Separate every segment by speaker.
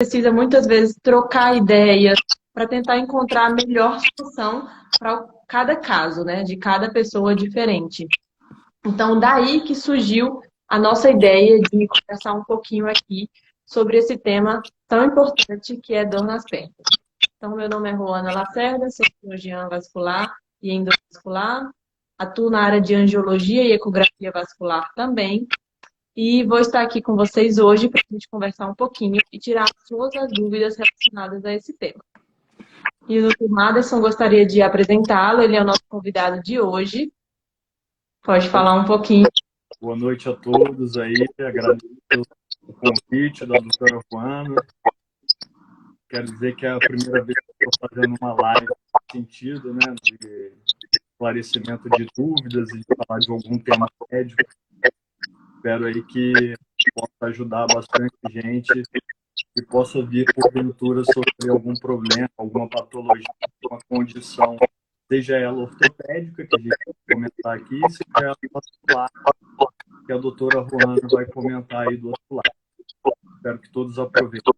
Speaker 1: precisa muitas vezes trocar ideias para tentar encontrar a melhor solução para cada caso, né? De cada pessoa diferente. Então, daí que surgiu a nossa ideia de conversar um pouquinho aqui sobre esse tema tão importante que é dor nas pernas. Então, meu nome é Roana Lacerda, sou cirurgiã vascular e endovascular, atuo na área de angiologia e ecografia vascular também, e vou estar aqui com vocês hoje para a gente conversar um pouquinho e tirar todas as dúvidas relacionadas a esse tema. E o Dr. Maderson gostaria de apresentá-lo, ele é o nosso convidado de hoje. Pode falar um pouquinho.
Speaker 2: Boa noite a todos aí, agradeço o convite da doutora Roana. Quero dizer que é a primeira vez que estou fazendo uma live nesse sentido, né, de esclarecimento de dúvidas e de falar de algum tema médico. Espero aí que possa ajudar bastante gente e possa vir, porventura, sofrer algum problema, alguma patologia, alguma condição, seja ela ortopédica, que a gente vai comentar aqui, seja ela vascular, que a doutora Roana vai comentar aí do outro lado. Espero que todos aproveitem.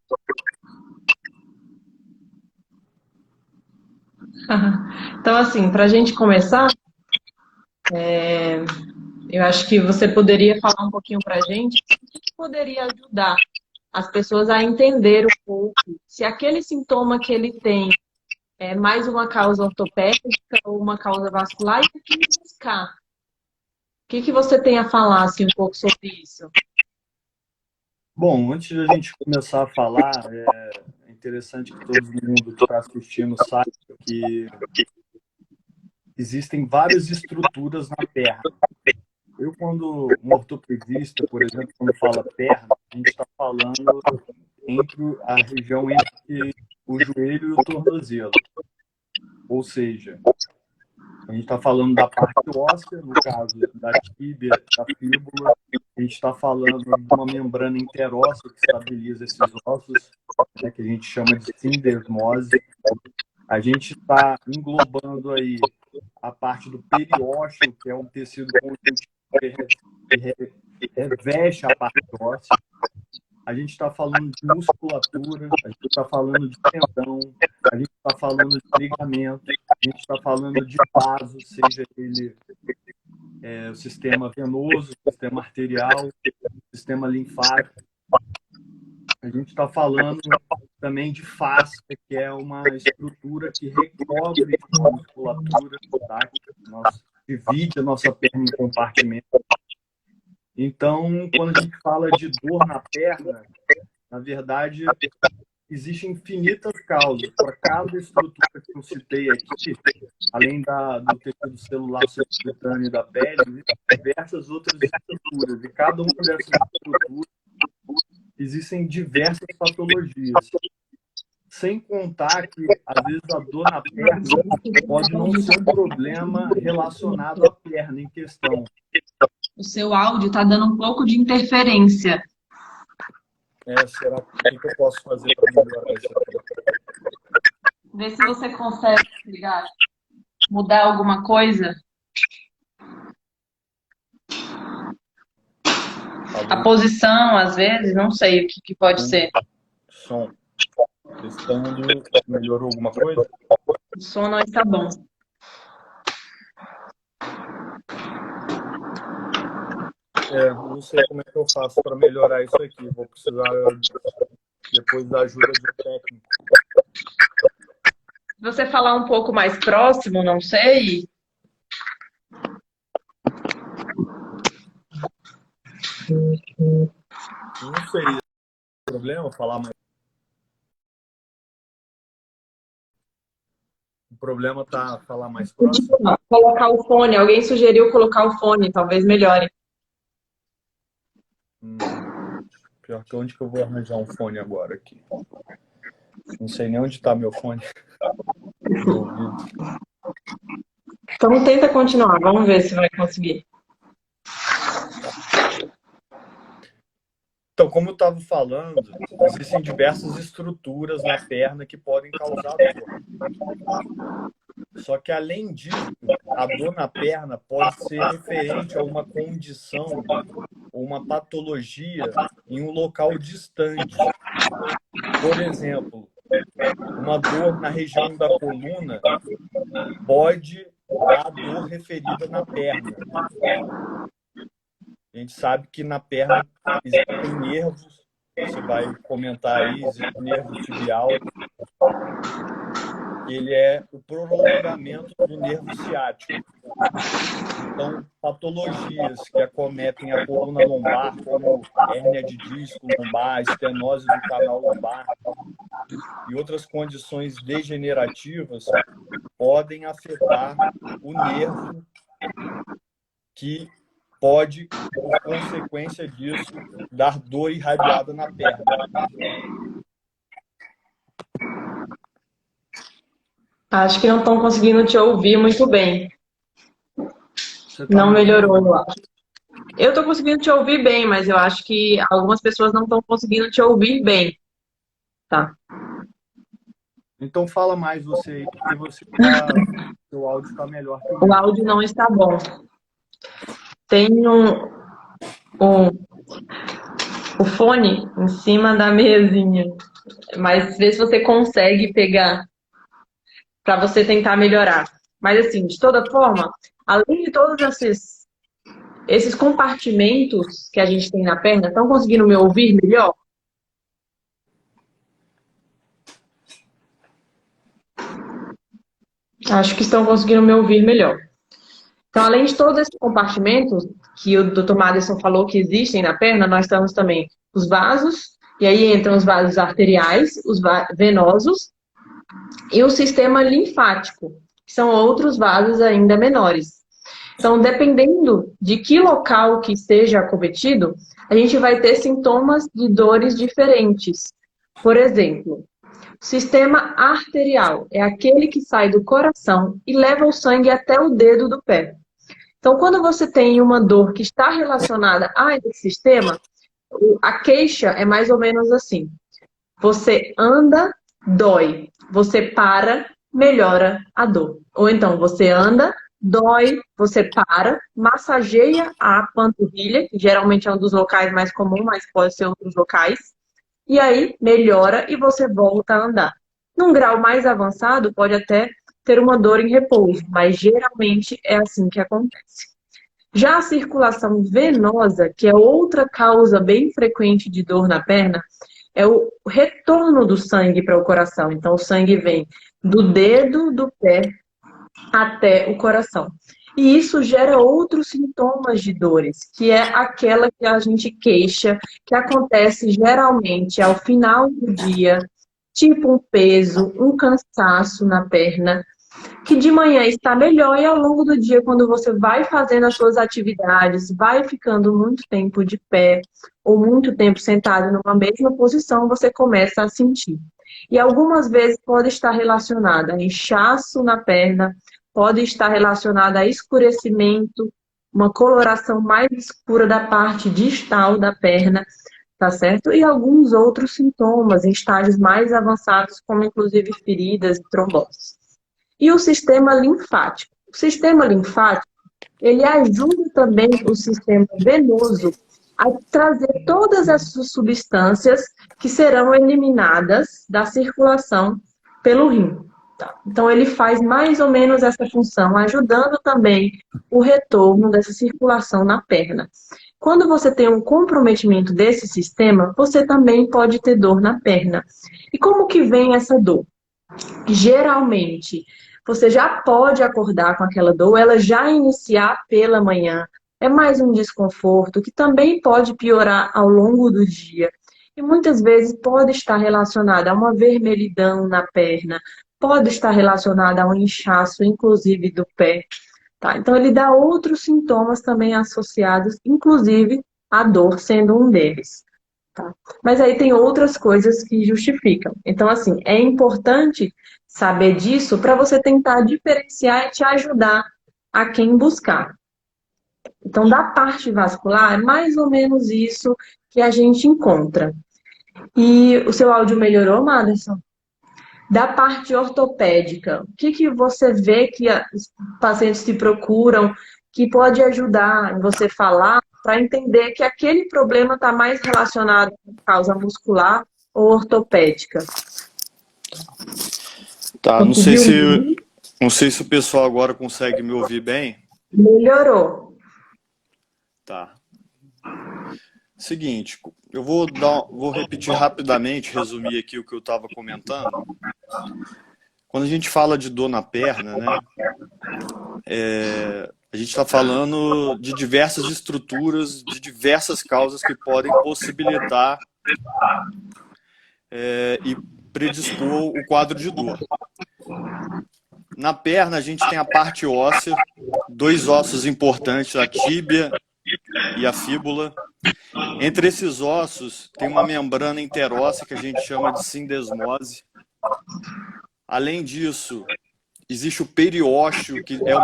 Speaker 1: Então, assim, para a gente começar, eu acho que você poderia falar um pouquinho para a gente o que poderia ajudar as pessoas a entender um pouco se aquele sintoma que ele tem é mais uma causa ortopédica ou uma causa vascular, e o que buscar. O que você tem a falar assim, um pouco sobre isso?
Speaker 2: Bom, antes de a gente começar a falar, é interessante que todo mundo que está assistindo saiba que existem várias estruturas na perna. Quando um ortopedista, por exemplo, quando fala perna, a gente está falando entre a região entre o joelho e o tornozelo. Ou seja, a gente está falando da parte óssea, no caso da tíbia, da fíbula. A gente está falando de uma membrana interóssea que estabiliza esses ossos, né, que a gente chama de sindesmose. A gente está englobando aí a parte do periósteo, que é um tecido conjuntivo que reveste a parte óssea. A gente está falando de musculatura, a gente está falando de tendão, a gente está falando de ligamento, a gente está falando de vaso, seja ele o sistema venoso, o sistema arterial, o sistema linfático. A gente está falando também de fascia, que é uma estrutura que recobre a musculatura, tá? Divide a nossa perna em compartimentos. Então, quando a gente fala de dor na perna, na verdade, existem infinitas causas. Para cada estrutura que eu citei aqui, além do tecido celular subcutâneo e da pele, existem diversas outras estruturas. E cada uma dessas estruturas existem diversas patologias. Sem contar que, às vezes, a dor na perna pode não ser um problema relacionado à perna em questão.
Speaker 1: O seu áudio está dando um pouco de interferência.
Speaker 2: Será que eu posso fazer para melhorar isso aqui?
Speaker 1: Vê se você consegue mudar alguma coisa. A posição, às vezes, não sei o que pode ser.
Speaker 2: Som. Testando, melhorou alguma coisa?
Speaker 1: O som não está bom.
Speaker 2: Não sei como é que eu faço para melhorar isso aqui. Vou precisar depois da ajuda de um técnico.
Speaker 1: Se você falar um pouco mais próximo, não sei.
Speaker 2: Não seria problema falar mais. O problema tá falar mais próximo?
Speaker 1: Colocar o fone. Alguém sugeriu colocar o fone, talvez melhore.
Speaker 2: Pior que onde que eu vou arranjar um fone agora aqui? Não sei nem onde está meu fone.
Speaker 1: Então tenta continuar, vamos ver se vai conseguir.
Speaker 2: Então, como eu estava falando, existem diversas estruturas na perna que podem causar dor. Só que, além disso, a dor na perna pode ser referente a uma condição ou uma patologia em um local distante. Por exemplo, uma dor na região da coluna pode dar dor referida na perna. A gente sabe que na perna existem nervos, você vai comentar aí, existe o nervo tibial, que ele é o prolongamento do nervo ciático. Então, patologias que acometem a coluna lombar, como hérnia de disco lombar, estenose do canal lombar e outras condições degenerativas, podem afetar o nervo, que pode, por consequência disso, dar dor irradiada na perna.
Speaker 1: Acho que não estão conseguindo te ouvir muito bem.
Speaker 2: Você está
Speaker 1: Não
Speaker 2: me
Speaker 1: melhorou,
Speaker 2: ouvindo?
Speaker 1: eu acho. Eu estou conseguindo te ouvir bem, mas eu acho que algumas pessoas não estão conseguindo te ouvir bem. Tá.
Speaker 2: Então fala mais você aí, porque seu áudio está melhor que o
Speaker 1: O
Speaker 2: meu.
Speaker 1: áudio não está bom. Tem um, o fone em cima da mesinha. Mas vê se você consegue pegar para você tentar melhorar. Mas assim, de toda forma, além de todos esses compartimentos que a gente tem na perna, estão conseguindo me ouvir melhor? Acho que estão conseguindo me ouvir melhor. Então, além de todos esses compartimentos que o Dr. Madison falou que existem na perna, nós temos também os vasos, e aí entram os vasos arteriais, os venosos e o sistema linfático, que são outros vasos ainda menores. Então, dependendo de que local que esteja acometido, a gente vai ter sintomas de dores diferentes. Por exemplo, o sistema arterial é aquele que sai do coração e leva o sangue até o dedo do pé. Então, quando você tem uma dor que está relacionada a esse sistema, a queixa é mais ou menos assim. Você anda, dói. Você para, melhora a dor. Ou então, você anda, dói, você para, massageia a panturrilha, que geralmente é um dos locais mais comuns, mas pode ser outros locais. E aí, melhora e você volta a andar. Num grau mais avançado, pode até ter uma dor em repouso, mas geralmente é assim que acontece. Já a circulação venosa, que é outra causa bem frequente de dor na perna, é o retorno do sangue para o coração. Então, o sangue vem do dedo do pé até o coração. E isso gera outros sintomas de dores, que é aquela que a gente queixa, que acontece geralmente ao final do dia, tipo um peso, um cansaço na perna, que de manhã está melhor e ao longo do dia, quando você vai fazendo as suas atividades, vai ficando muito tempo de pé ou muito tempo sentado numa mesma posição, você começa a sentir. E algumas vezes pode estar relacionada a inchaço na perna, pode estar relacionada a escurecimento, uma coloração mais escura da parte distal da perna, tá certo? E alguns outros sintomas em estágios mais avançados, como inclusive feridas e tromboses. E o sistema linfático. O sistema linfático, ele ajuda também o sistema venoso a trazer todas as substâncias que serão eliminadas da circulação pelo rim. Tá? Então, ele faz mais ou menos essa função, ajudando também o retorno dessa circulação na perna. Quando você tem um comprometimento desse sistema, você também pode ter dor na perna. E como que vem essa dor? Geralmente, você já pode acordar com aquela dor, ela já iniciar pela manhã. É mais um desconforto que também pode piorar ao longo do dia. E muitas vezes pode estar relacionada a uma vermelhidão na perna, pode estar relacionada a um inchaço, inclusive do pé. Tá? Então, ele dá outros sintomas também associados, inclusive a dor sendo um deles. Tá? Mas aí tem outras coisas que justificam. Então, assim, é importante saber disso para você tentar diferenciar e te ajudar a quem buscar. Então, da parte vascular, é mais ou menos isso que a gente encontra. E o seu áudio melhorou, Maderson? Da parte ortopédica, o que você vê que os pacientes te procuram que pode ajudar em você falar para entender que aquele problema está mais relacionado com causa muscular ou ortopédica?
Speaker 2: Tá,
Speaker 1: Conseguiu ouvir?
Speaker 2: não sei se o pessoal agora consegue me ouvir bem.
Speaker 1: Melhorou.
Speaker 2: Tá. Seguinte, eu vou repetir rapidamente, resumir aqui o que eu estava comentando. Quando a gente fala de dor na perna, né, a gente está falando de diversas estruturas, de diversas causas que podem possibilitar e predispor o quadro de dor. Na perna, a gente tem a parte óssea, dois ossos importantes, a tíbia e a fíbula. Entre esses ossos, tem uma membrana interóssea que a gente chama de sindesmose. Além disso, existe o periósteo, que é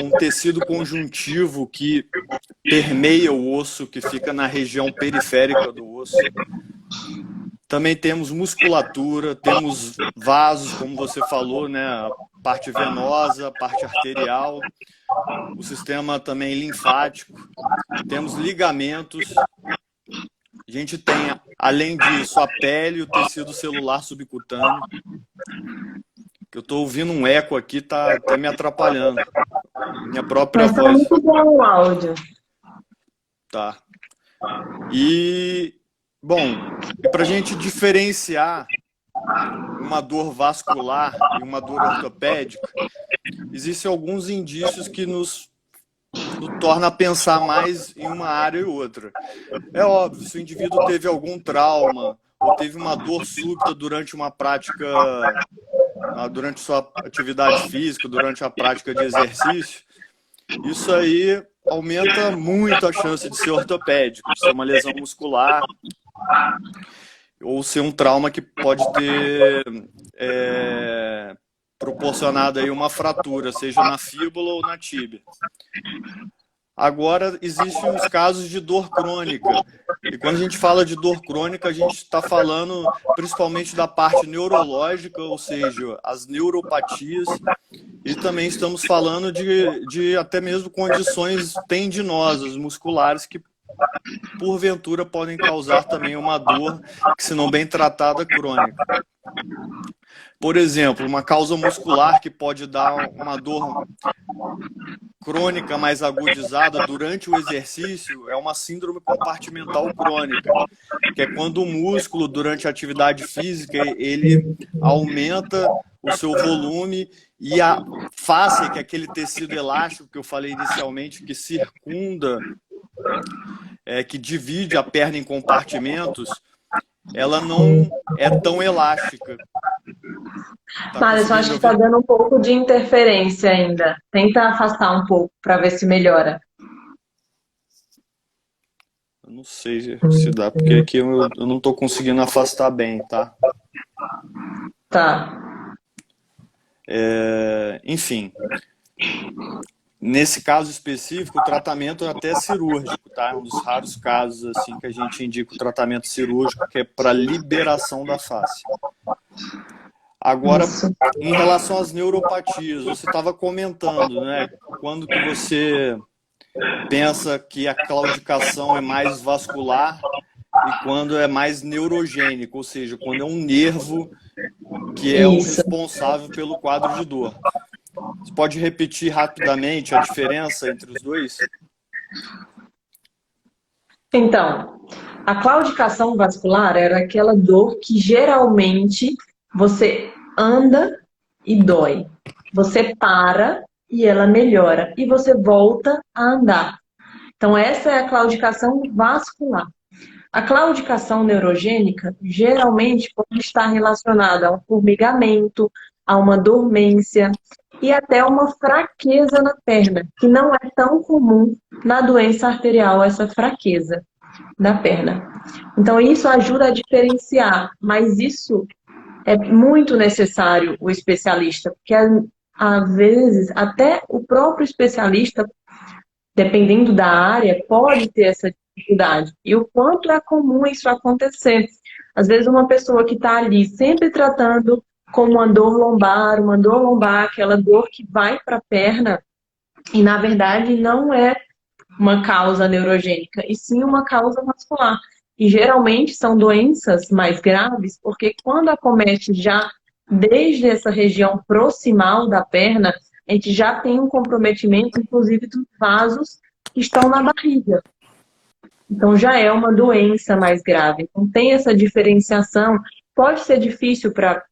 Speaker 2: um tecido conjuntivo que permeia o osso, que fica na região periférica do osso. Também temos musculatura, temos vasos, como você falou, né? A parte venosa, a parte arterial, o sistema também linfático. Temos ligamentos. A gente tem, além disso, a pele e o tecido celular subcutâneo. Eu estou ouvindo um eco aqui, está até me atrapalhando. Minha própria
Speaker 1: Mas tá
Speaker 2: voz.
Speaker 1: muito bom o áudio.
Speaker 2: Tá. E, bom, para a gente diferenciar uma dor vascular e uma dor ortopédica, existem alguns indícios que nos torna a pensar mais em uma área e outra. É óbvio, se o indivíduo teve algum trauma ou teve uma dor súbita durante uma prática, durante sua atividade física, durante a prática de exercício, isso aí aumenta muito a chance de ser ortopédico, de ser uma lesão muscular ou ser um trauma que pode ter proporcionado aí uma fratura, seja na fíbula ou na tíbia. Agora, existem os casos de dor crônica. E quando a gente fala de dor crônica, a gente está falando principalmente da parte neurológica, ou seja, as neuropatias. E também estamos falando de até mesmo condições tendinosas, musculares, que porventura podem causar também uma dor, que se não bem tratada, crônica. Por exemplo, uma causa muscular que pode dar uma dor crônica mais agudizada durante o exercício é uma síndrome compartimental crônica, que é quando o músculo, durante a atividade física, ele aumenta o seu volume e a fáscia, que é aquele tecido elástico que eu falei inicialmente, que circunda, que divide a perna em compartimentos, ela não é tão elástica.
Speaker 1: Mas eu acho que está dando um pouco de interferência ainda. Tenta afastar um pouco para ver se melhora.
Speaker 2: Eu não sei se dá, porque aqui eu não estou conseguindo afastar bem, tá?
Speaker 1: Tá.
Speaker 2: Enfim, nesse caso específico, o tratamento é até cirúrgico, tá? É um dos raros casos assim que a gente indica o tratamento cirúrgico, que é para liberação da face. Agora, em relação às neuropatias, você estava comentando, né? Quando que você pensa que a claudicação é mais vascular e quando é mais neurogênico, ou seja, quando é um nervo que é o responsável pelo quadro de dor. Você pode repetir rapidamente a diferença entre os dois?
Speaker 1: Então, a claudicação vascular era aquela dor que geralmente você anda e dói. Você para e ela melhora. E você volta a andar. Então, essa é a claudicação vascular. A claudicação neurogênica geralmente pode estar relacionada a um formigamento, a uma dormência e até uma fraqueza na perna, que não é tão comum na doença arterial, essa fraqueza da perna. Então, isso ajuda a diferenciar, mas isso é muito necessário o especialista, porque às vezes até o próprio especialista, dependendo da área, pode ter essa dificuldade. E o quanto é comum isso acontecer. Às vezes uma pessoa que está ali sempre tratando como uma dor lombar, aquela dor que vai para a perna, e na verdade não é uma causa neurogênica, e sim uma causa vascular. E geralmente são doenças mais graves, porque quando acomete já desde essa região proximal da perna, a gente já tem um comprometimento, inclusive, dos vasos que estão na barriga. Então já é uma doença mais grave. Então tem essa diferenciação. Pode ser difícil para a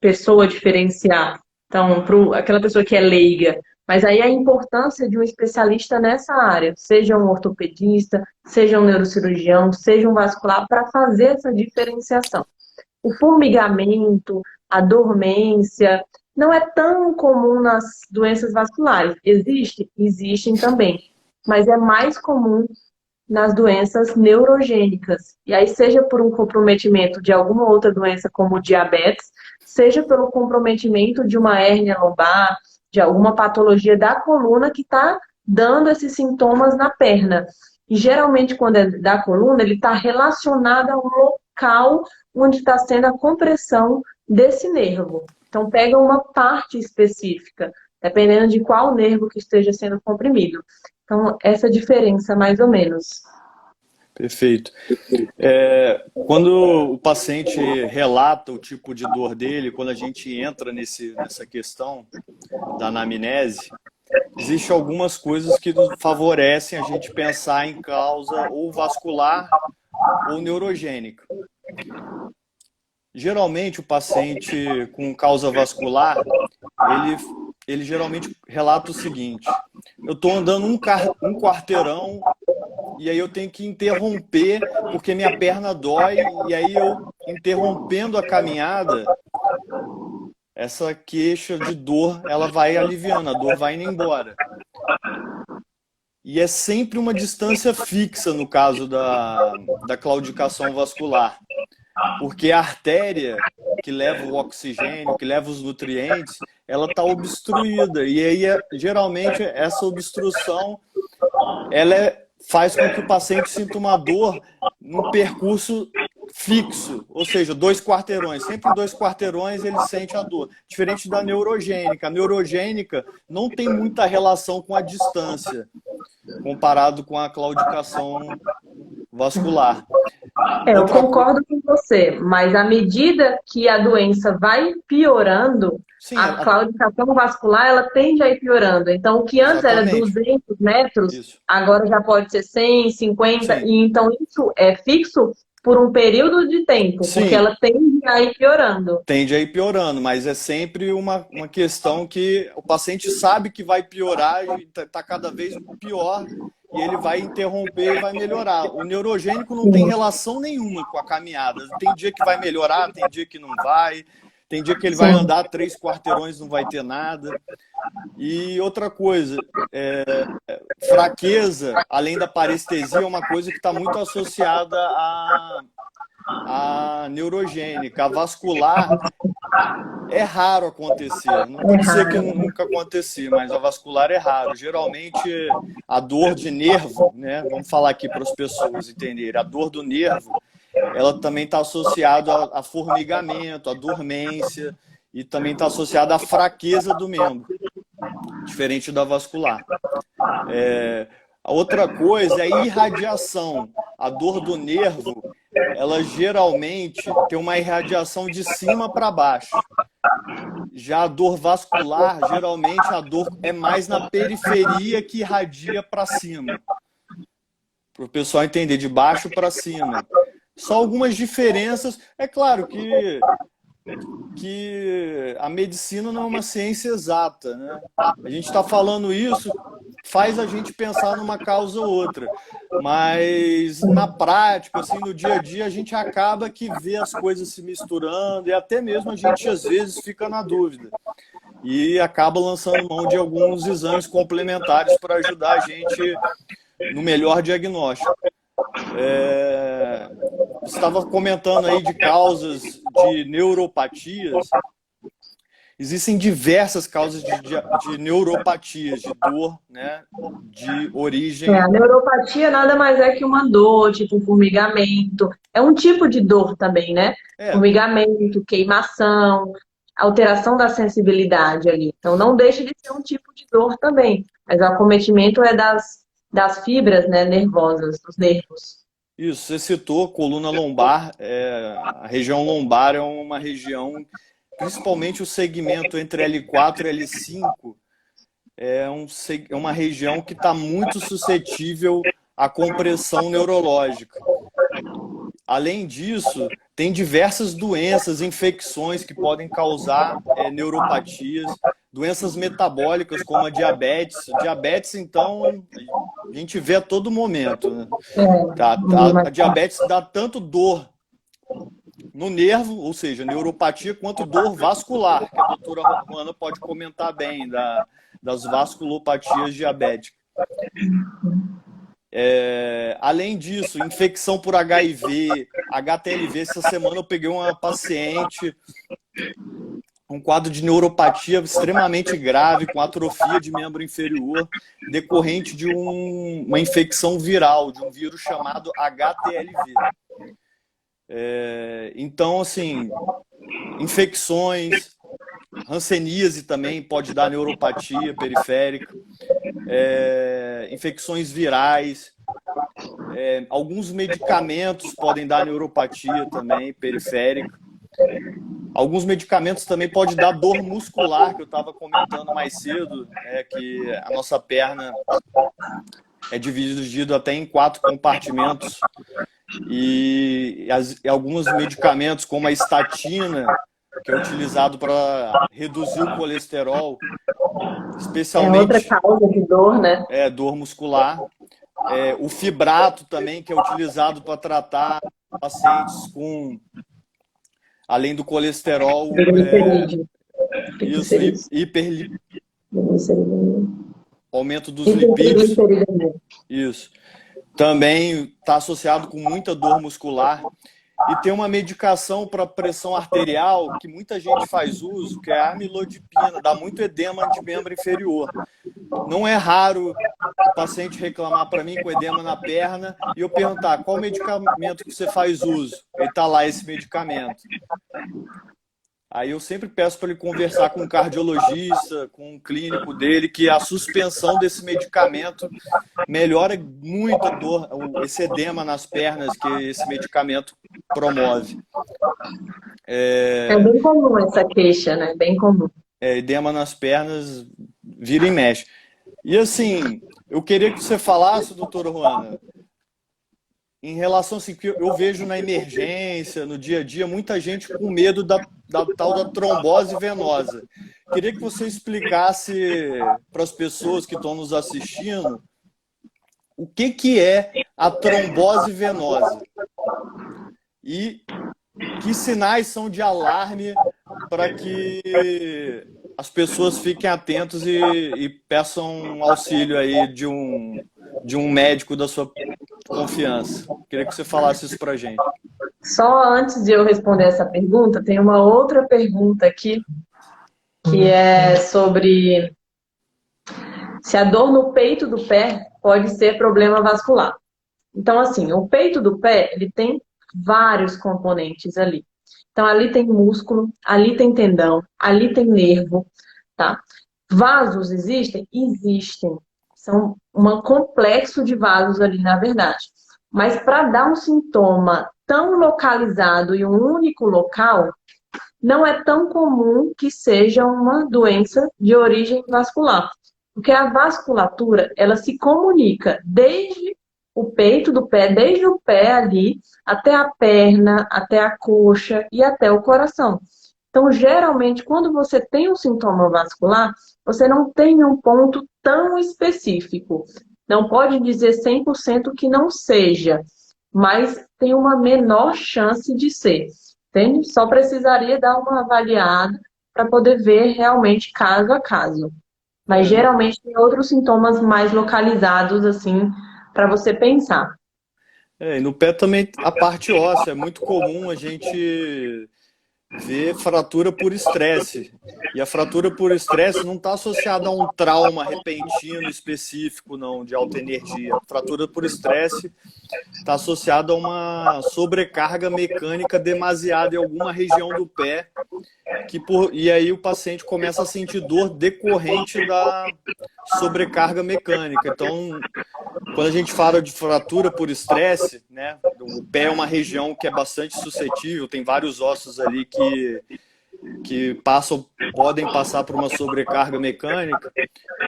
Speaker 1: pessoa diferenciar, então, para aquela pessoa que é leiga. Mas aí a importância de um especialista nessa área, seja um ortopedista, seja um neurocirurgião, seja um vascular, para fazer essa diferenciação. O formigamento, a dormência, não é tão comum nas doenças vasculares. Existe? Existem também. Mas é mais comum nas doenças neurogênicas. E aí, seja por um comprometimento de alguma outra doença, como diabetes, seja pelo comprometimento de uma hérnia lombar, de alguma patologia da coluna que está dando esses sintomas na perna. E geralmente, quando é da coluna, ele está relacionado ao local onde está sendo a compressão desse nervo. Então, pega uma parte específica, dependendo de qual nervo que esteja sendo comprimido. Então, essa diferença, mais ou menos.
Speaker 2: Perfeito. Quando o paciente relata o tipo de dor dele, quando a gente entra nessa questão da anamnese, existem algumas coisas que favorecem a gente pensar em causa ou vascular ou neurogênica. Geralmente, o paciente com causa vascular, ele geralmente relata o seguinte: eu estou andando um quarteirão e aí eu tenho que interromper porque minha perna dói, e aí eu, interrompendo a caminhada, essa queixa de dor, ela vai aliviando, a dor vai indo embora. E é sempre uma distância fixa no caso da claudicação vascular, porque a artéria que leva o oxigênio, que leva os nutrientes, ela está obstruída. E aí, geralmente, essa obstrução ela faz com que o paciente sinta uma dor num percurso fixo, ou seja, 2 quarteirões. Sempre em 2 quarteirões ele sente a dor. Diferente da neurogênica. A neurogênica não tem muita relação com a distância, comparado com a claudicação vascular.
Speaker 1: Eu concordo com você, mas à medida que a doença vai piorando, sim, a claudicação vascular ela tende a ir piorando. Então, o que antes era 200 metros, isso, agora já pode ser 100, 50, sim, e então isso é fixo por um período de tempo, sim, porque ela tende a ir piorando.
Speaker 2: Tende a ir piorando, mas é sempre uma questão que o paciente sabe que vai piorar e está cada vez pior, e ele vai interromper e vai melhorar. O neurogênico não tem relação nenhuma com a caminhada. Tem dia que vai melhorar, tem dia que não vai. Tem dia que ele vai andar 3 quarteirões, não vai ter nada. E outra coisa, fraqueza, além da parestesia, é uma coisa que está muito associada à neurogênica. A vascular é raro acontecer. Não vou dizer que nunca acontecia, mas a vascular é raro. Geralmente, a dor de nervo, né? Vamos falar aqui para as pessoas entenderem. A dor do nervo, ela também está associada a formigamento, a dormência, e também está associada à fraqueza do membro, diferente da vascular. A outra coisa é a irradiação. A dor do nervo, ela geralmente tem uma irradiação de cima para baixo. Já a dor vascular, geralmente a dor é mais na periferia que irradia para cima. Para o pessoal entender, de baixo para cima. Só algumas diferenças. É claro que a medicina não é uma ciência exata, né? A gente está falando isso, faz a gente pensar numa causa ou outra. Mas na prática, assim, no dia a dia, a gente acaba que vê as coisas se misturando e até mesmo a gente às vezes fica na dúvida. E acaba lançando mão de alguns exames complementares para ajudar a gente no melhor diagnóstico. Você estava comentando aí de causas de neuropatias. Existem diversas causas de neuropatias, de dor, né, de origem...
Speaker 1: A neuropatia nada mais é que uma dor, tipo formigamento. É um tipo de dor também, né? Formigamento, queimação, alteração da sensibilidade ali. Então não deixa de ser um tipo de dor também. Mas o acometimento é das fibras, né, nervosas, dos nervos.
Speaker 2: Isso, você citou coluna lombar. A região lombar é uma região, principalmente o segmento entre L4 e L5, é uma região que está muito suscetível à compressão neurológica. Além disso, tem diversas doenças, infecções que podem causar neuropatias, doenças metabólicas como a diabetes. Diabetes, então, a gente vê a todo momento, né? A diabetes dá tanto dor no nervo, ou seja, neuropatia, quanto dor vascular, que a doutora Ruana pode comentar bem das vasculopatias diabéticas. Além disso, infecção por HIV, HTLV. Essa semana eu peguei uma paciente um quadro de neuropatia extremamente grave, com atrofia de membro inferior, decorrente de uma infecção viral, de um vírus chamado HTLV. Então, assim, infecções, hanseníase também pode dar neuropatia periférica, infecções virais, alguns medicamentos podem dar neuropatia também periférica. Alguns medicamentos também podem dar dor muscular, que eu estava comentando mais cedo, que a nossa perna é dividida até em 4 compartimentos. E alguns medicamentos, como a estatina, que é utilizado para reduzir o colesterol, especialmente...
Speaker 1: É outra causa de dor, né?
Speaker 2: Dor muscular. O fibrato também, que é utilizado para tratar pacientes com... Além do colesterol, aumento dos lipídios. Isso. Também está associado com muita dor muscular. E tem uma medicação para pressão arterial que muita gente faz uso, que é a amlodipina, dá muito edema de membro inferior. Não é raro o paciente reclamar para mim com edema na perna e eu perguntar qual medicamento que você faz uso. E está lá esse medicamento. Aí eu sempre peço para ele conversar com um cardiologista, com um clínico dele, que a suspensão desse medicamento melhora muito a dor, esse edema nas pernas que esse medicamento promove.
Speaker 1: É bem comum essa queixa, né? Bem comum.
Speaker 2: Edema nas pernas vira e mexe. E assim, eu queria que você falasse, doutora Ruana, em relação assim, que eu vejo na emergência, no dia a dia, muita gente com medo da tal da trombose venosa. Queria que você explicasse para as pessoas que estão nos assistindo o que é a trombose venosa e que sinais são de alarme para que as pessoas fiquem atentos e peçam auxílio aí de um médico da sua confiança. Queria que você falasse isso para a gente.
Speaker 1: Só antes de eu responder essa pergunta, tem uma outra pergunta aqui, que é sobre se a dor no peito do pé pode ser problema vascular. Então, assim, o peito do pé, ele tem vários componentes ali. Então, ali tem músculo, ali tem tendão, ali tem nervo, tá? Vasos existem? Existem. São um complexo de vasos ali, na verdade. Mas para dar um sintoma tão localizado em um único local, não é tão comum que seja uma doença de origem vascular. Porque a vasculatura, ela se comunica desde o peito do pé, desde o pé ali, até a perna, até a coxa e até o coração. Então, geralmente, quando você tem um sintoma vascular, você não tem um ponto tão específico. Não pode dizer 100% que não seja, mas tem uma menor chance de ser. Entende? Só precisaria dar uma avaliada para poder ver realmente caso a caso. Mas geralmente tem outros sintomas mais localizados, assim, para você pensar.
Speaker 2: E no pé também a parte óssea. É muito comum a gente ver fratura por estresse. E a fratura por estresse não está associada a um trauma repentino específico, não, de alta energia. A fratura por estresse está associada a uma sobrecarga mecânica demasiada em alguma região do pé. E aí o paciente começa a sentir dor decorrente da sobrecarga mecânica. Então, Quando a gente fala de fratura por estresse, né, o pé é uma região que é bastante suscetível, tem vários ossos ali que podem passar por uma sobrecarga mecânica,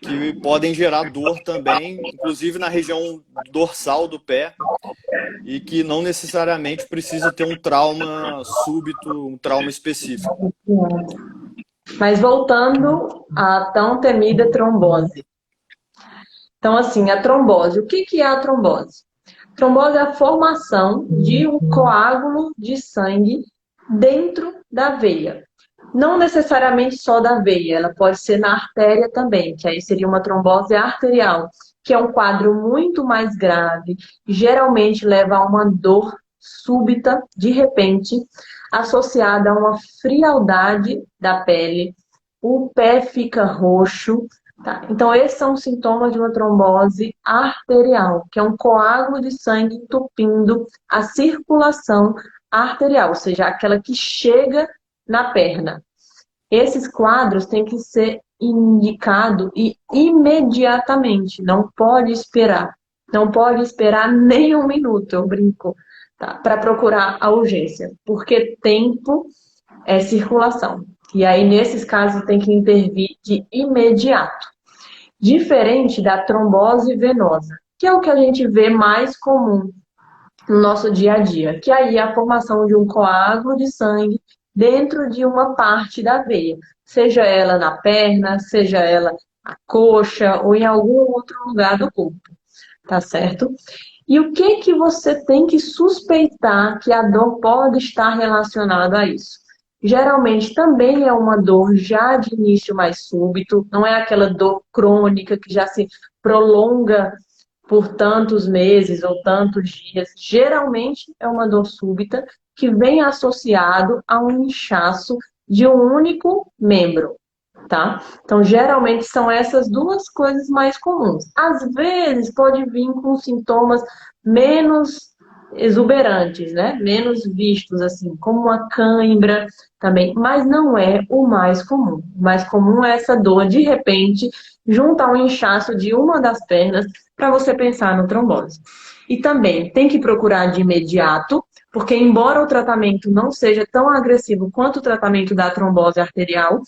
Speaker 2: que podem gerar dor também, inclusive na região dorsal do pé, e que não necessariamente precisa ter um trauma súbito, um trauma específico.
Speaker 1: Mas voltando à tão temida trombose. Então, assim, a trombose. O que é a trombose? Trombose é a formação de um coágulo de sangue dentro da veia. Não necessariamente só da veia, ela pode ser na artéria também, que aí seria uma trombose arterial, que é um quadro muito mais grave, geralmente leva a uma dor súbita, de repente, associada a uma frialdade da pele, o pé fica roxo, tá? Então, esses são os sintomas de uma trombose arterial, que é um coágulo de sangue entupindo a circulação arterial, ou seja, aquela que chega na perna. Esses quadros têm que ser indicado e imediatamente, não pode esperar. Não pode esperar nem um minuto, eu brinco, tá? Para procurar a urgência, porque tempo é circulação. E aí, nesses casos, tem que intervir de imediato. Diferente da trombose venosa, que é o que a gente vê mais comum no nosso dia a dia, que aí é a formação de um coágulo de sangue dentro de uma parte da veia, seja ela na perna, seja ela na coxa ou em algum outro lugar do corpo, tá certo? E o que você tem que suspeitar que a dor pode estar relacionada a isso? Geralmente também é uma dor já de início mais súbito, não é aquela dor crônica que já se prolonga por tantos meses ou tantos dias. Geralmente é uma dor súbita que vem associado a um inchaço de um único membro, tá? Então, geralmente são essas duas coisas mais comuns. Às vezes pode vir com sintomas menos exuberantes, né? Menos vistos, assim, como uma cãibra também, mas não é o mais comum. O mais comum é essa dor de repente, junto ao inchaço de uma das pernas, para você pensar no trombose. E também tem que procurar de imediato, porque embora o tratamento não seja tão agressivo quanto o tratamento da trombose arterial,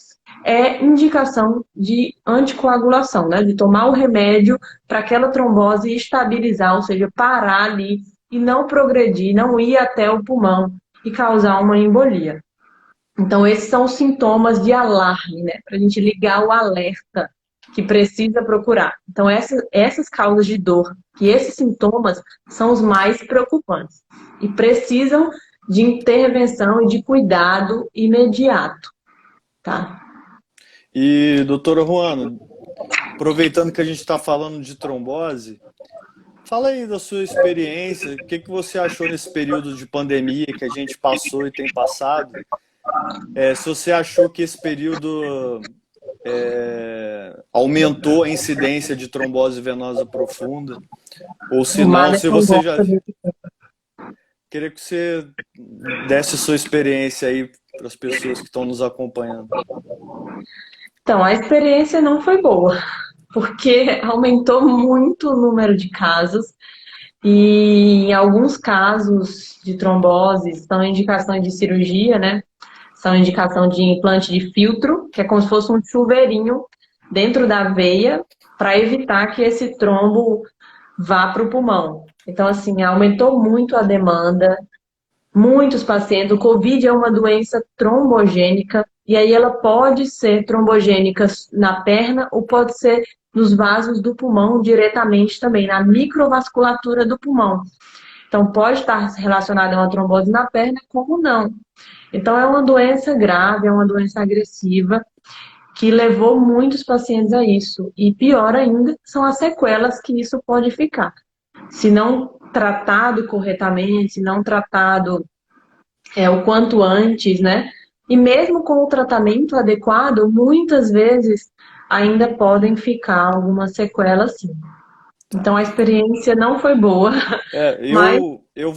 Speaker 1: é indicação de anticoagulação, né? De tomar o remédio para aquela trombose estabilizar, ou seja, parar ali e não progredir, não ir até o pulmão e causar uma embolia. Então, esses são os sintomas de alarme, né? Para a gente ligar o alerta que precisa procurar. Então, essas causas de dor e esses sintomas são os mais preocupantes e precisam de intervenção e de cuidado imediato, tá?
Speaker 2: E, doutora Ruana, aproveitando que a gente está falando de trombose, fala aí da sua experiência, o que você achou nesse período de pandemia que a gente passou e tem passado? Se você achou que esse período aumentou a incidência de trombose venosa profunda, ou se não, se você já... Queria que você desse sua experiência aí para as pessoas que estão nos acompanhando.
Speaker 1: Então, a experiência não foi boa, porque aumentou muito o número de casos e em alguns casos de trombose são indicações de cirurgia, né? São indicação de implante de filtro, que é como se fosse um chuveirinho dentro da veia para evitar que esse trombo vá para o pulmão. Então, assim, aumentou muito a demanda, muitos pacientes. O COVID é uma doença trombogênica, e aí ela pode ser trombogênica na perna ou pode ser nos vasos do pulmão diretamente também, na microvasculatura do pulmão. Então, pode estar relacionada a uma trombose na perna, como não. Então, é uma doença grave, é uma doença agressiva, que levou muitos pacientes a isso. E pior ainda, são as sequelas que isso pode ficar. Se não tratado corretamente, se não tratado o quanto antes, né? E mesmo com o tratamento adequado, muitas vezes ainda podem ficar algumas sequelas, sim. Então, a experiência não foi boa, mas...
Speaker 2: eu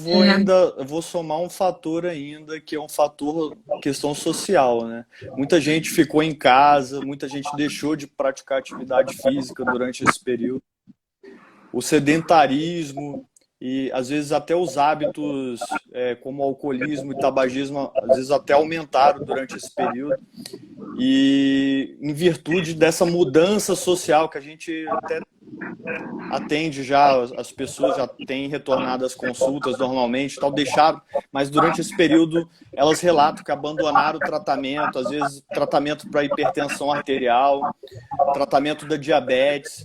Speaker 2: vou somar um fator ainda, que é um fator questão social, né? Muita gente ficou em casa, muita gente deixou de praticar atividade física durante esse período. o sedentarismo e, às vezes, até os hábitos como alcoolismo e tabagismo, às vezes, até aumentaram durante esse período. E, em virtude dessa mudança social que a gente até atende já, as pessoas já têm retornado às consultas normalmente, tal, deixaram, mas durante esse período elas relatam que abandonaram o tratamento, às vezes tratamento para hipertensão arterial, tratamento da diabetes.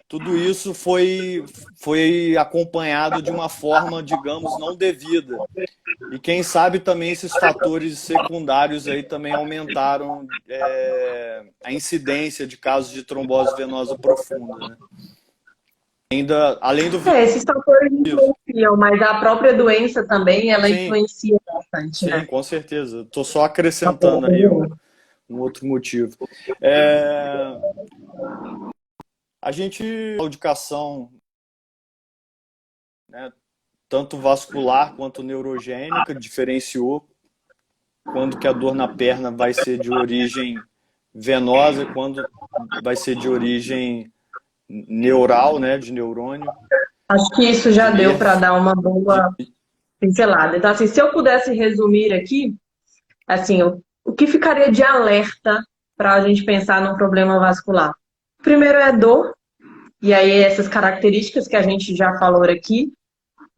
Speaker 2: Tudo isso foi acompanhado de uma forma, digamos, não devida. E quem sabe também esses fatores secundários aí também aumentaram a incidência de casos de trombose venosa profunda, né? Ainda, além do...
Speaker 1: Esses fatores influenciam, mas a própria doença também, ela influencia bastante,
Speaker 2: sim,
Speaker 1: né?
Speaker 2: com certeza. Estou só acrescentando aí um outro motivo. A gente, a educação, né, tanto vascular quanto neurogênica, diferenciou quando que a dor na perna vai ser de origem venosa, quando vai ser de origem neural, né, de neurônio.
Speaker 1: Acho que isso já deu para dar uma boa pincelada. Então, assim, se eu pudesse resumir aqui, assim, o que ficaria de alerta para a gente pensar num problema vascular? Primeiro é dor, e aí essas características que a gente já falou aqui.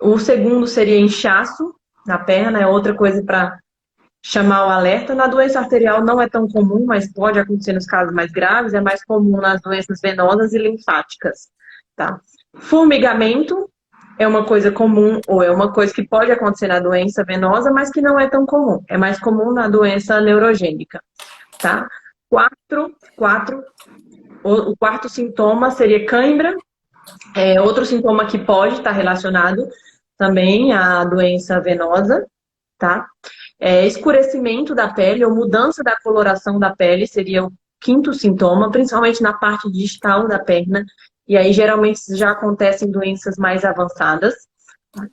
Speaker 1: O segundo seria inchaço na perna, é outra coisa para chamar o alerta. Na doença arterial não é tão comum, mas pode acontecer nos casos mais graves, é mais comum nas doenças venosas e linfáticas, tá? Formigamento é uma coisa comum, ou é uma coisa que pode acontecer na doença venosa, mas que não é tão comum. É mais comum na doença neurogênica, tá? O quarto sintoma seria cãibra. Outro sintoma que pode estar relacionado também à doença venosa, tá? Escurecimento da pele ou mudança da coloração da pele seria o quinto sintoma, principalmente na parte distal da perna. E aí, geralmente, já acontece em doenças mais avançadas.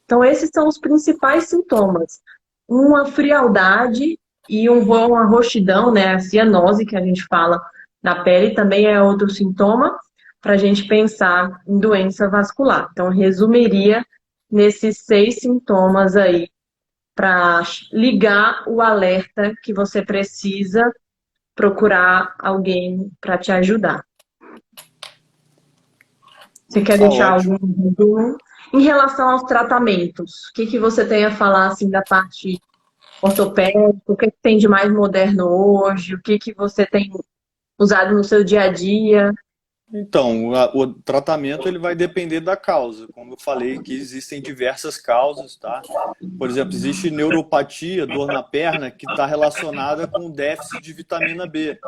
Speaker 1: Então, esses são os principais sintomas. Uma frialdade e uma roxidão, né? A cianose, que a gente fala na pele, também é outro sintoma para a gente pensar em doença vascular. Então, resumiria nesses 6 sintomas aí, para ligar o alerta que você precisa procurar alguém para te ajudar. Você quer deixar algum resumo? Em relação aos tratamentos, o que você tem a falar assim, da parte ortopédica? O que tem de mais moderno hoje? O que você tem usado no seu dia a dia?
Speaker 2: Então, o tratamento ele vai depender da causa. Como eu falei, que existem diversas causas, tá? Por exemplo, existe neuropatia, dor na perna, que está relacionada com déficit de vitamina B,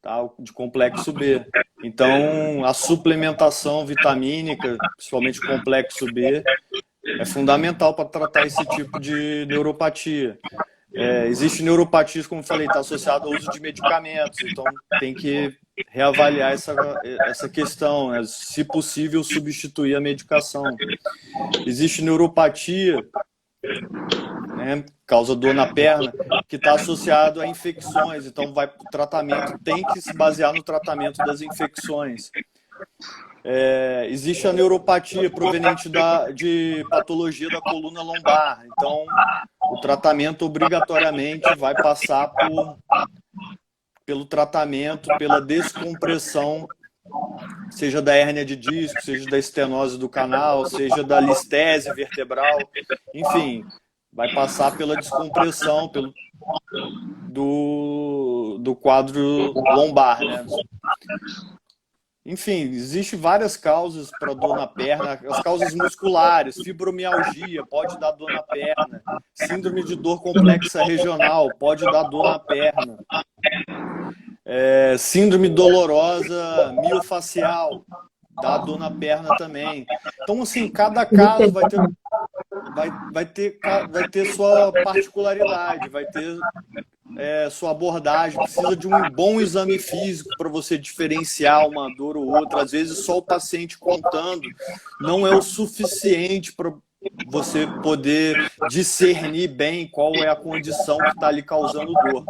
Speaker 2: tá? De complexo B. Então, a suplementação vitamínica, principalmente complexo B, é fundamental para tratar esse tipo de neuropatia. Existe neuropatias, como eu falei, está associado ao uso de medicamentos, então tem que reavaliar essa questão, né? Se possível, substituir a medicação. Existe neuropatia, né, causa dor na perna, que está associado a infecções, então o tratamento tem que se basear no tratamento das infecções. Existe a neuropatia proveniente de patologia da coluna lombar, então o tratamento obrigatoriamente vai passar pelo tratamento, pela descompressão, seja da hérnia de disco, seja da estenose do canal, seja da listese vertebral, enfim, vai passar pela descompressão do quadro lombar, né? Enfim, existem várias causas para dor na perna, as causas musculares, fibromialgia pode dar dor na perna, síndrome de dor complexa regional pode dar dor na perna, síndrome dolorosa miofacial dá dor na perna também. Então, assim, cada caso vai ter sua particularidade, vai ter sua abordagem, precisa de um bom exame físico para você diferenciar uma dor ou outra. Às vezes só o paciente contando não é o suficiente para você poder discernir bem qual é a condição que está lhe causando dor.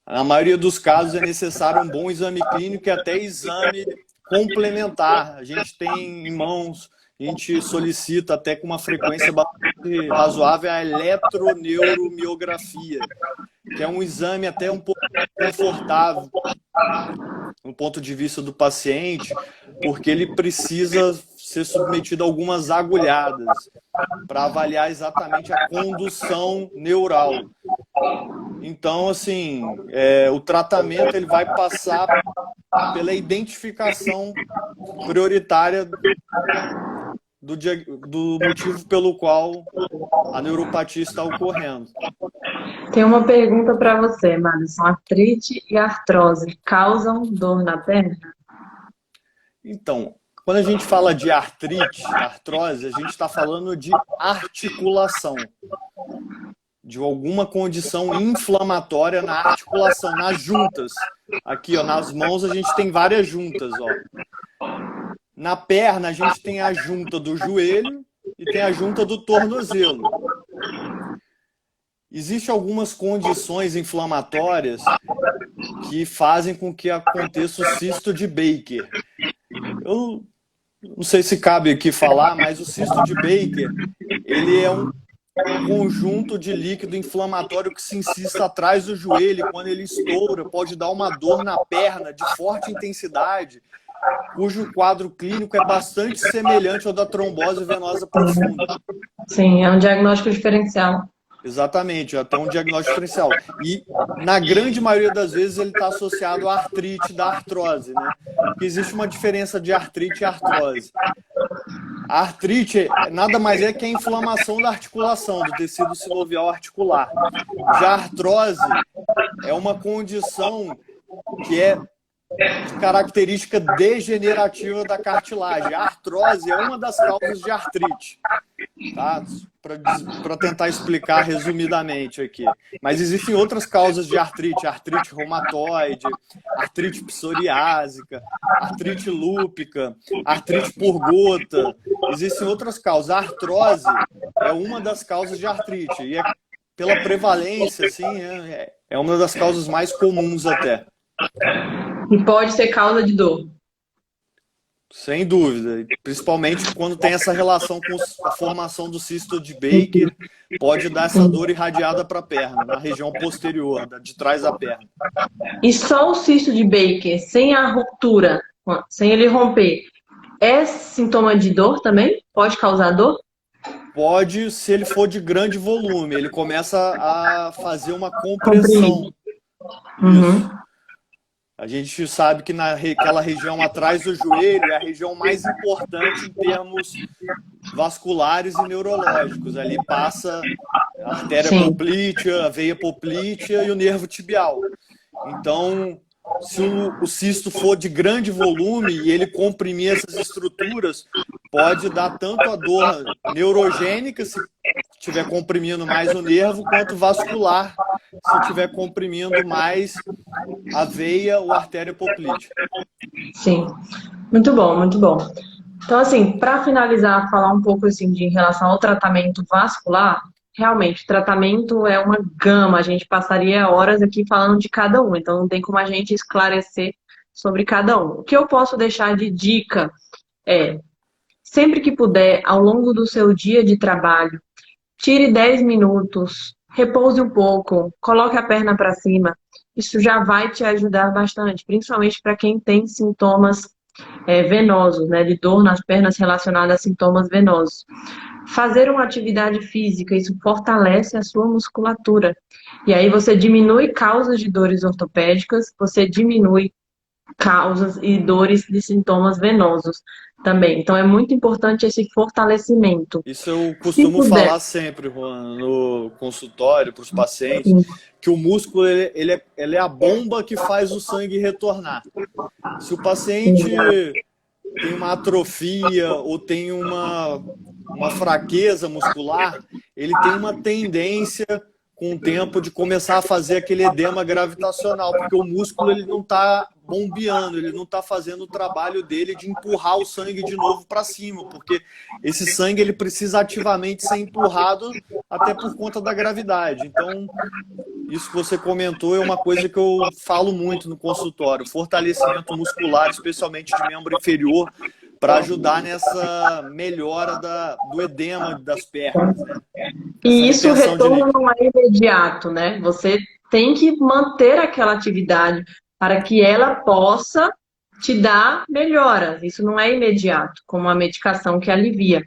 Speaker 2: Na maioria dos casos é necessário um bom exame clínico e até exame complementar. A gente tem em mãos, a gente solicita até com uma frequência bastante razoável a eletroneuromiografia, que é um exame até um pouco confortável no ponto de vista do paciente, porque ele precisa ser submetido a algumas agulhadas para avaliar exatamente a condução neural. Então, assim, o tratamento ele vai passar pela identificação prioritária do motivo pelo qual a neuropatia está ocorrendo.
Speaker 1: Tem uma pergunta para você, Madison. Artrite e artrose causam dor na perna?
Speaker 2: Então, quando a gente fala de artrite, artrose, a gente está falando de articulação, de alguma condição inflamatória na articulação, nas juntas. Aqui, ó, nas mãos a gente tem várias juntas, ó. Na perna a gente tem a junta do joelho e tem a junta do tornozelo. Existem algumas condições inflamatórias que fazem com que aconteça o cisto de Baker. Eu não sei se cabe aqui falar, mas o cisto de Baker, ele é um conjunto de líquido inflamatório que se insista atrás do joelho. Quando ele estoura, pode dar uma dor na perna de forte intensidade, cujo quadro clínico é bastante semelhante ao da trombose venosa profunda.
Speaker 1: Sim, é um diagnóstico diferencial.
Speaker 2: Exatamente, até um diagnóstico diferencial. E, na grande maioria das vezes, ele está associado à artrite da artrose, né? Porque existe uma diferença de artrite e artrose. A artrite nada mais é que a inflamação da articulação, do tecido sinovial articular. Já a artrose é uma condição que é de característica degenerativa da cartilagem. A artrose é uma das causas de artrite, tá? Para tentar explicar resumidamente aqui. Mas existem outras causas de artrite: artrite reumatoide, artrite psoriásica, artrite lúpica, artrite por gota. Existem outras causas. A artrose é uma das causas de artrite e pela prevalência, assim, é uma das causas mais comuns até.
Speaker 1: E pode ser causa de dor.
Speaker 2: Sem dúvida, principalmente quando tem essa relação com a formação do cisto de Baker, pode dar essa dor irradiada para a perna, na região posterior, de trás da perna.
Speaker 1: E só o cisto de Baker, sem a ruptura, sem ele romper, é sintoma de dor também? Pode causar dor?
Speaker 2: Pode, se ele for de grande volume, ele começa a fazer uma compressão. Isso. A gente sabe que naquela região atrás do joelho é a região mais importante em termos vasculares e neurológicos. Ali passa a artéria poplítea, a veia poplítea e o nervo tibial. Então, se o cisto for de grande volume e ele comprimir essas estruturas, pode dar tanto a dor neurogênica, se estiver comprimindo mais o nervo, quanto vascular, se estiver comprimindo mais a veia ou a artéria poplítea.
Speaker 1: Sim, muito bom, muito bom. Então, assim, para finalizar, falar um pouco assim, em relação ao tratamento vascular, realmente, o tratamento é uma gama, a gente passaria horas aqui falando de cada um, então não tem como a gente esclarecer sobre cada um. O que eu posso deixar de dica é, sempre que puder, ao longo do seu dia de trabalho, tire 10 minutos, repouse um pouco, coloque a perna para cima. Isso já vai te ajudar bastante, principalmente para quem tem sintomas venosos, né, de dor nas pernas relacionadas a sintomas venosos. Fazer uma atividade física, isso fortalece a sua musculatura. E aí você diminui causas de dores ortopédicas, você diminui causas e dores de sintomas venosos também. Então é muito importante esse fortalecimento.
Speaker 2: Isso eu costumo falar sempre, Juan, no consultório para os pacientes, que o músculo ele é a bomba que faz o sangue retornar. Se o paciente tem uma atrofia ou tem uma fraqueza muscular, ele tem uma tendência com o tempo de começar a fazer aquele edema gravitacional, porque o músculo ele não está bombeando, ele não está fazendo o trabalho dele de empurrar o sangue de novo para cima, porque esse sangue ele precisa ativamente ser empurrado até por conta da gravidade. Então, isso que você comentou é uma coisa que eu falo muito no consultório, fortalecimento muscular, especialmente de membro inferior, para ajudar nessa melhora do edema das pernas, né? Essa
Speaker 1: E isso, o
Speaker 2: retenção de
Speaker 1: retorno
Speaker 2: líquido.
Speaker 1: não é imediato, né? Você tem que manter aquela atividade para que ela possa te dar melhora. Isso não é imediato, como a medicação que alivia.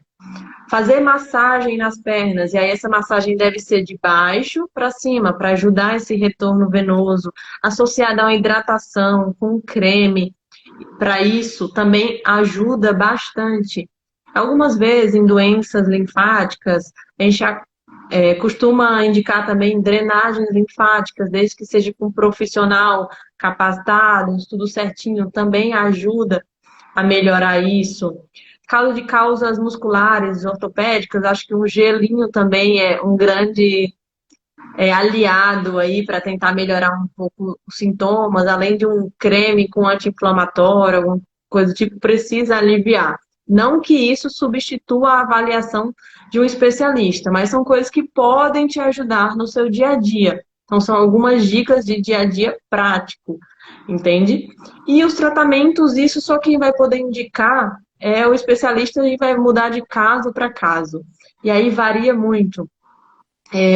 Speaker 1: Fazer massagem nas pernas, e aí essa massagem deve ser de baixo para cima, para ajudar esse retorno venoso, associada a uma hidratação com creme. Para isso também ajuda bastante. Algumas vezes em doenças linfáticas, a gente costuma indicar também drenagens linfáticas, desde que seja com um profissional capacitado, tudo certinho, também ajuda a melhorar isso. Caso de causas musculares, ortopédicas, acho que um gelinho também é um grande aliado aí para tentar melhorar um pouco os sintomas, além de um creme com anti-inflamatório, alguma coisa do tipo, precisa aliviar. Não que isso substitua a avaliação de um especialista, mas são coisas que podem te ajudar no seu dia a dia. Então, são algumas dicas de dia a dia prático, entende? E os tratamentos, isso só quem vai poder indicar é o especialista e vai mudar de caso para caso. E aí varia muito.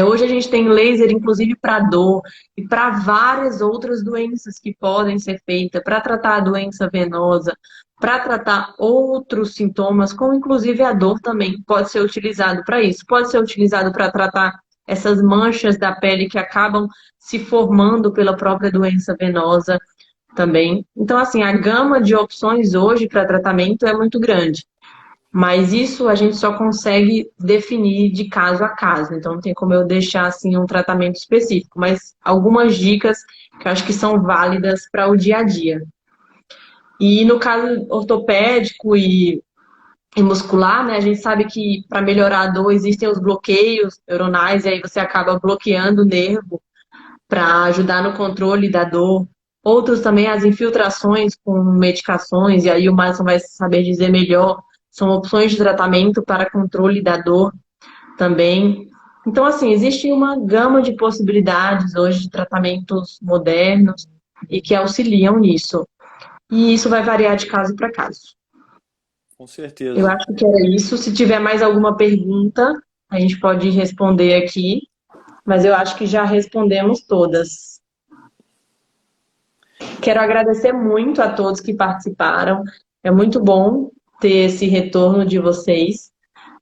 Speaker 1: Hoje a gente tem laser, inclusive, para dor e para várias outras doenças que podem ser feitas, para tratar a doença venosa, para tratar outros sintomas, como inclusive a dor também pode ser utilizado para isso. Pode ser utilizado para tratar essas manchas da pele que acabam se formando pela própria doença venosa também. Então, assim, a gama de opções hoje para tratamento é muito grande. Mas isso a gente só consegue definir de caso a caso. Então, não tem como eu deixar assim um tratamento específico, mas algumas dicas que eu acho que são válidas para o dia a dia. E no caso ortopédico e muscular, né, a gente sabe que para melhorar a dor existem os bloqueios neuronais, e aí você acaba bloqueando o nervo para ajudar no controle da dor. Outros também, as infiltrações com medicações, e aí o Madison vai saber dizer melhor, são opções de tratamento para controle da dor também. Então, assim, existe uma gama de possibilidades hoje de tratamentos modernos e que auxiliam nisso. E isso vai variar de caso para caso.
Speaker 2: Com
Speaker 1: Eu
Speaker 2: certeza.
Speaker 1: acho que era isso. Se tiver mais alguma pergunta, a gente pode responder aqui, mas eu acho que já respondemos todas. Quero agradecer muito a todos que participaram. É muito bom ter esse retorno de vocês,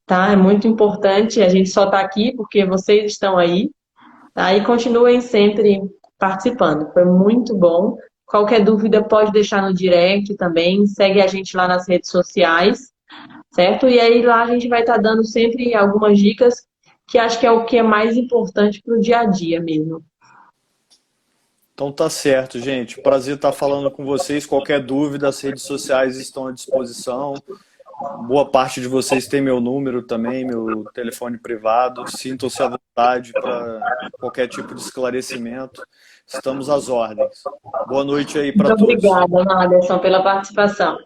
Speaker 1: tá? É muito importante. A gente só está aqui porque vocês estão aí, tá? E continuem sempre participando. Foi muito bom. Qualquer dúvida pode deixar no direct também. Segue a gente lá nas redes sociais, certo? E aí lá a gente vai estar dando sempre algumas dicas que acho que é o que é mais importante para o dia a dia mesmo.
Speaker 2: Então tá certo, gente. Prazer estar falando com vocês. Qualquer dúvida, as redes sociais estão à disposição. Boa parte de vocês tem meu número também, meu telefone privado. Sintam-se à vontade para qualquer tipo de esclarecimento. Estamos às ordens. Boa noite aí para
Speaker 1: Muito
Speaker 2: todos.
Speaker 1: obrigada, Naderson, pela participação.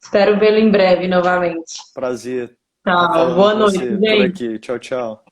Speaker 1: Espero vê-lo em breve novamente.
Speaker 2: Prazer estar
Speaker 1: Tchau,
Speaker 2: falando
Speaker 1: boa
Speaker 2: com
Speaker 1: noite,
Speaker 2: você por
Speaker 1: gente.
Speaker 2: aqui. Tchau, tchau.